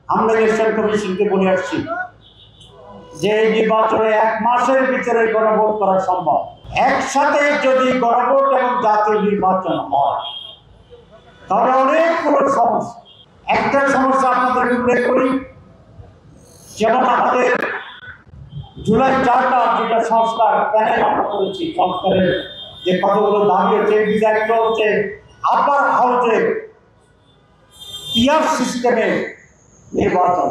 আমরা ইলেকশন কমিশনকে বলে আসছি যে এই নির্বাচনে 1 মাসের ভিতরে গণভোট করা সম্ভব। একসাথে যদি গণভোট এবং জাতীয় নির্বাচন হয় তাহলে অনেকগুলো সমস্যা। একটা সমস্যা আপনাদের উল্লেখ করি, যেমন আমাদের জুলাই চার্টার যেটা সংস্কার প্যানেল আমরা করেছি, সংস্কারের যে কতগুলো দাবি হচ্ছে, একটা হচ্ছে আপার হাউসে পিআর সিস্টেমে নির্বাচন,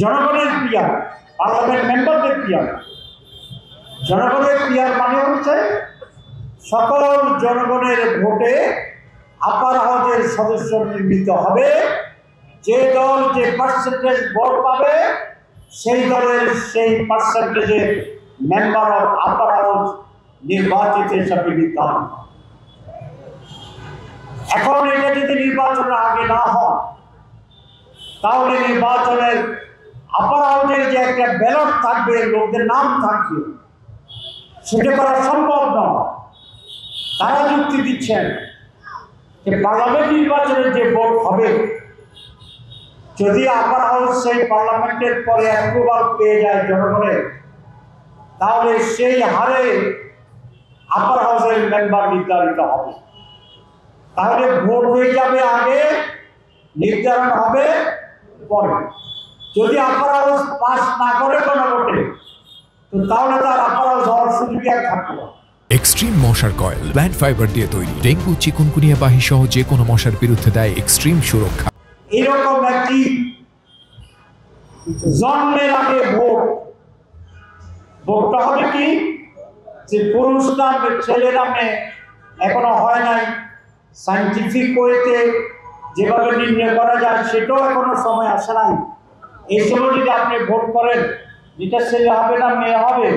জনগণের পিআর, পার্লামেন্ট মেম্বারদের পিআর। জনগণের পিআর মানে হচ্ছে সকল জনগণের ভোটে আপার হাউসের সদস্য নির্বাচিত হবে। যে দল যে পার্সেন্টেজ ভোট পাবে সেই দলের সেই পার্সেন্টেজের মেম্বার অফ আপার হাউস নির্বাচিত হিসাবে নির্ধারণ। এখন এটা যদি নির্বাচনের আগে না হয় তাহলে নির্বাচনের আপার হাউসের যে একটা ব্যালট থাকবে, লোকদের নাম থাকবে, সেটা করা সম্ভব নয়। তারা যুক্তি দিচ্ছেন যে পার্লামেন্ট নির্বাচনের যে ভোট হবে, যদি আপার হাউস সেই পার্লামেন্টের পরে অ্যাপ্রুভাল পেয়ে যায় জনগণের, তাহলে সেই হারে আপার হাউসের মেম্বার নির্ধারিত হবে। তাহলে ভোট হয়ে যাবে আগে, নির্ধারণ হবে পরে। যদি আপার হাউস পাস না করে কোনো ভোটে, তো তাহলে তার আপার হাউস হওয়ার সুযোগ আর থাকবে না। এক্সট্রিম মশার কয়েল প্ল্যান্ট ফাইবার দিয়ে তৈরি, ডেঙ্গু, চিকুনগুনিয়া বাহি সহ যে কোনো মশার বিরুদ্ধে দেয় এক্সট্রিম সুরক্ষা। এইরকম একটি জন্মের আগে ভোটটা হবে কি, যে পুরুষ নামে ছেলে নামে এখনো হয় নাই, সাইন্টিফিক ওয়েতে যেভাবে নির্ণয় করা যায় সেটাও এখনো সময় আসে নাই। এই সময় যদি আপনি ভোট করেন যেটা ছেলে হবে না মেয়ে হবে,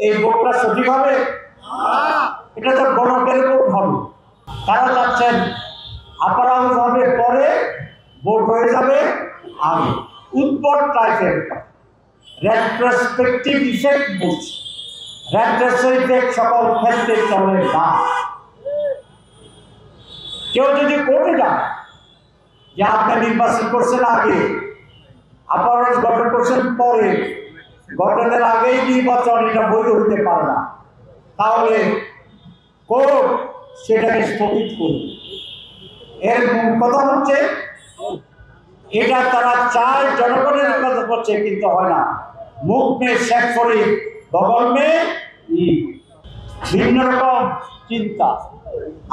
এই ভোটটা সঠিক হবে? এটা তো গণকের ভোট হবে। তারা চাচ্ছেন আপার হাউস হবে পরে, ভোট হয়ে যাবে আগে। উৎপট টাইপের রেট্রোস্পেক্টিভ ইফেক্ট বুঝছে, রেট্রোস্পেক্টিভ ইফেক্ট সকল ক্ষেত্রে চলে না। কেউ যদি কোর্টে যায় যে আপনি নির্বাচন করছেন আগে, আপার হাউস গঠন করছেন পরে, গঠনের আগেই নির্বাচন, এটা বৈধ হতে পারে না, তাহলে কোর্ট সেটাকে স্থগিত করবে। এর মূল কথা হচ্ছে এটা তারা চায় জনগণের কথা করছে, কিন্তু হয় না। মুখ মে শেখ ফরিদ, বগল মে ভিন্ন রকম চিন্তা।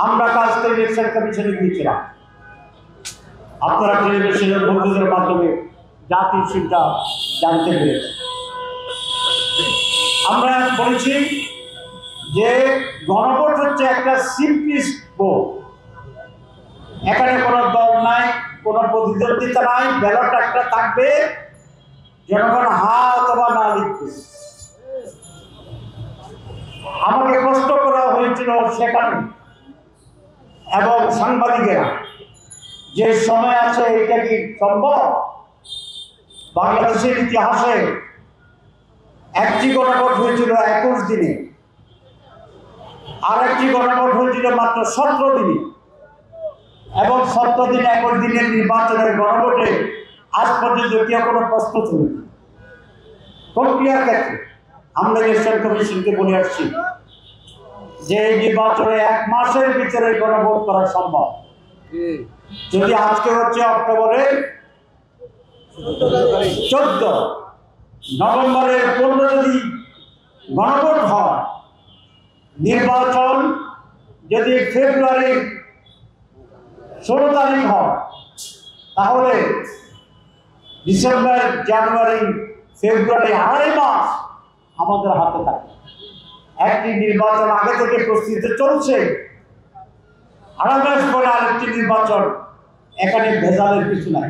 আমরা কাজকে ইলেকশন কমিশনে গিয়েছিলাম, আপনারা টেলিভিশনের বন্ধুদের মাধ্যমে জাতির চিন্তা জানতে পেরেছি। আমরা বলেছি যে গণভোট হচ্ছে একটা সিম্পলিস্ট ভোট, এখানে কোনো দল নাই, কোনো প্রতিদ্বন্দ্বিতা নাই, ব্যালট একটা থাকবে, জনগণ হা অথবা না লিখবে। আমাকে প্রশ্ন করা হয়েছিল সেখানে এবং সাংবাদিকেরা, যে সময় আছে এটা কি সম্ভব? বাংলাদেশের ইতিহাসে একটি গণভোট হয়েছিল 21 দিনে, আর একটি গণভোট হয়েছিল মাত্র 17 দিনে, এবং 17 দিন 21 দিনের নির্বাচনের গণভোটে আজ পর্যন্ত কেউ কোনো প্রশ্ন তুলে না। প্রক্রিয়ার ক্ষেত্রে আমরা ইলেকশন কমিশনকে বলে আসছি যে এই নির্বাচনে 1 মাসের ভিতরে গণভোট করা সম্ভব। যদি আজকে হচ্ছে অক্টোবরের 14, নভেম্বরের 15 যদি গণভোট হয়, নির্বাচন যদি ফেব্রুয়ারির 16 তারিখ হয়, তাহলে ডিসেম্বর, জানুয়ারি, ফেব্রুয়ারি 2.5 মাস আমাদের হাতে থাকে। একটি নির্বাচন আগে থেকে প্রস্তুতি চলছে, 2.5 মাস পরে আরেকটি নির্বাচন, এখানে ভেজালের কিছু নাই।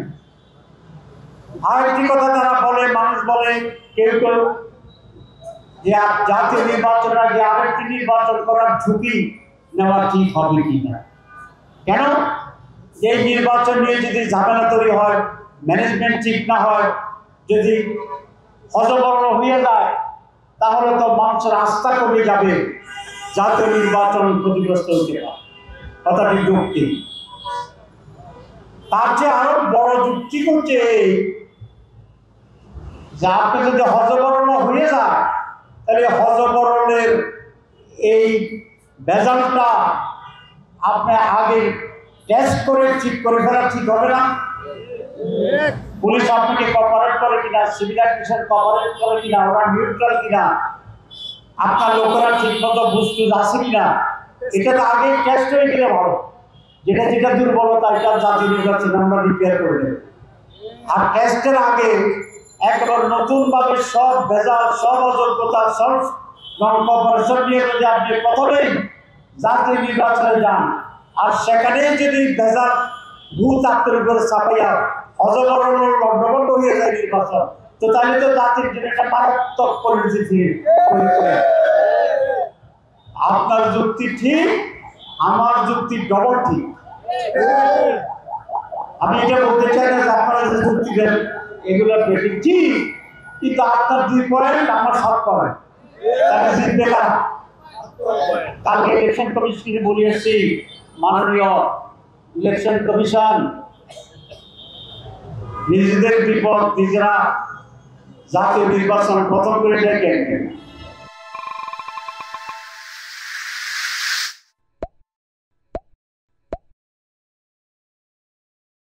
আরেকটি কথা তারা বলে, মানুষ বলে কেউ কেউ, যে জাতীয় নির্বাচনের আগে আরেকটি নির্বাচন করার ঝুঁকি নেওয়া ঠিক হবে কিনা। কেন? এই নির্বাচন নিয়ে যদি ঝামেলা তৈরি হয়, ম্যানেজমেন্ট ঠিক না হয়, যদি হজবরল হয়ে যায়, তাহলে তো মানুষের আস্থা কমে যাবে, জাতীয় নির্বাচন ক্ষতিগ্রস্ত হতে পারে। কথাটি যুক্তি। তার চেয়ে আরো বড় যুক্তি করছে এই যে আপনি যদি হজবরণ হয়ে যায় তাহলে হজবরণের এই ভেজালটা আপনি আগে টেস্ট করে ঠিক করে ফেলা ঠিক হবে না? পুলিশ আপনাকে কপারেট করে কিনা, সিভিল অ্যাডমিশন কপারেট করে কিনা, ওরা নিউট্রাল কিনা, আপনার লোকেরা ঠিক মতো বুঝতে আছে কিনা, এটা তো আগে টেস্ট হয়ে গেলে ভালো। যেটা যেটা দুর্বলতা এটা জাতীয় নির্বাচন আমরা রিপেয়ার করে দেব। আর টেস্টের আগে একবার নতুনভাবে সব ভেজাল, সব অযোগ্যতা, সব নন কপারেশন নিয়ে যদি আপনি প্রথমেই জাতীয় নির্বাচনে যান আর সেখানেই যদি ভেজাল ভূত আপনার উপরে চাপাইয়া অজবরণ লণ্ডভণ্ড হয়ে যায় নির্বাচন, তো তাহলে তো জাতির জন্য একটা মারাত্মক পরিস্থিতি। আপনার যুক্তি ঠিক, আমার যুক্তি ডবল ঠিক। আমি এটা বলতে চাই না যে আপনারা যে যুক্তি দেন এগুলো বেঠিক ঠিক, কিন্তু আপনার 2 পয়েন্ট আমার 7 পয়েন্ট, তাহলে জিতবে কারা? কালকে ইলেকশন কমিশনকে বলে এসেছি, মাননীয় ইলেকশন কমিশন নিজেদের বিপদ নিজেরা জাতীয় নির্বাচন প্রথম করে ডেকে